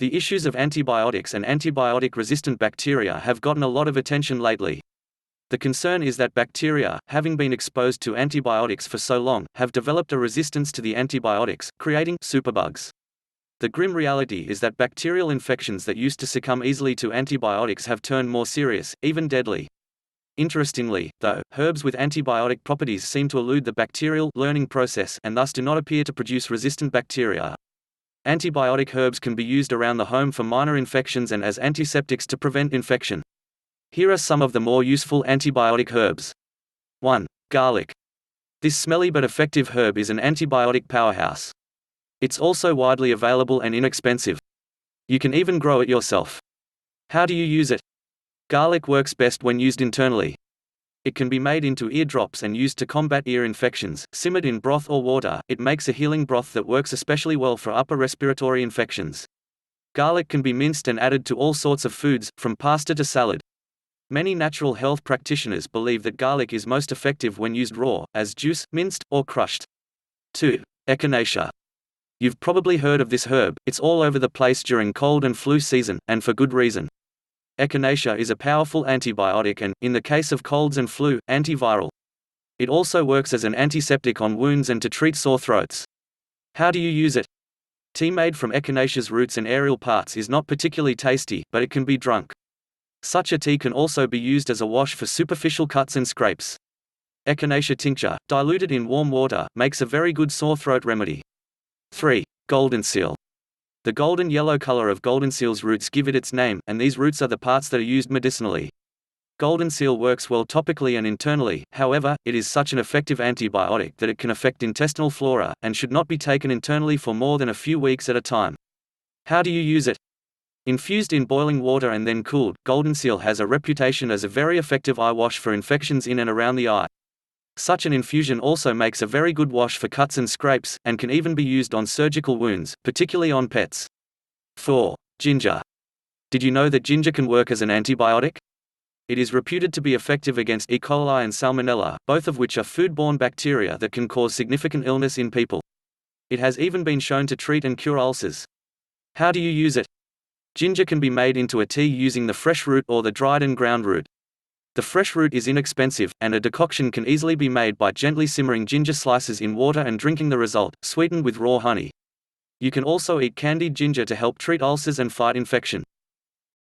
The issues of antibiotics and antibiotic-resistant bacteria have gotten a lot of attention lately. The concern is that bacteria, having been exposed to antibiotics for so long, have developed a resistance to the antibiotics, creating superbugs. The grim reality is that bacterial infections that used to succumb easily to antibiotics have turned more serious, even deadly. Interestingly, though, herbs with antibiotic properties seem to elude the bacterial learning process and thus do not appear to produce resistant bacteria. Antibiotic herbs can be used around the home for minor infections and as antiseptics to prevent infection. Here are some of the more useful antibiotic herbs. 1. Garlic. This smelly but effective herb is an antibiotic powerhouse. It's also widely available and inexpensive. You can even grow it yourself. How do you use it? Garlic works best when used internally. It can be made into ear drops and used to combat ear infections. Simmered in broth or water, it makes a healing broth that works especially well for upper respiratory infections. Garlic can be minced and added to all sorts of foods, from pasta to salad. Many natural health practitioners believe that garlic is most effective when used raw, as juice, minced, or crushed. 2. Echinacea. You've probably heard of this herb. It's all over the place during cold and flu season, and for good reason. Echinacea is a powerful antibiotic and, in the case of colds and flu, antiviral. It also works as an antiseptic on wounds and to treat sore throats. How do you use it? Tea made from echinacea's roots and aerial parts is not particularly tasty, but it can be drunk. Such a tea can also be used as a wash for superficial cuts and scrapes. Echinacea tincture, diluted in warm water, makes a very good sore throat remedy. 3. Golden seal. The golden yellow color of golden seal's roots give it its name, and these roots are the parts that are used medicinally. Golden seal works well topically and internally. However, it is such an effective antibiotic that it can affect intestinal flora, and should not be taken internally for more than a few weeks at a time. How do you use it? Infused in boiling water and then cooled, golden seal has a reputation as a very effective eye wash for infections in and around the eye. Such an infusion also makes a very good wash for cuts and scrapes, and can even be used on surgical wounds, particularly on pets. 4. Ginger. Did you know that ginger can work as an antibiotic? It is reputed to be effective against E. coli and Salmonella, both of which are foodborne bacteria that can cause significant illness in people. It has even been shown to treat and cure ulcers. How do you use it? Ginger can be made into a tea using the fresh root or the dried and ground root. The fresh root is inexpensive, and a decoction can easily be made by gently simmering ginger slices in water and drinking the result, sweetened with raw honey. You can also eat candied ginger to help treat ulcers and fight infection.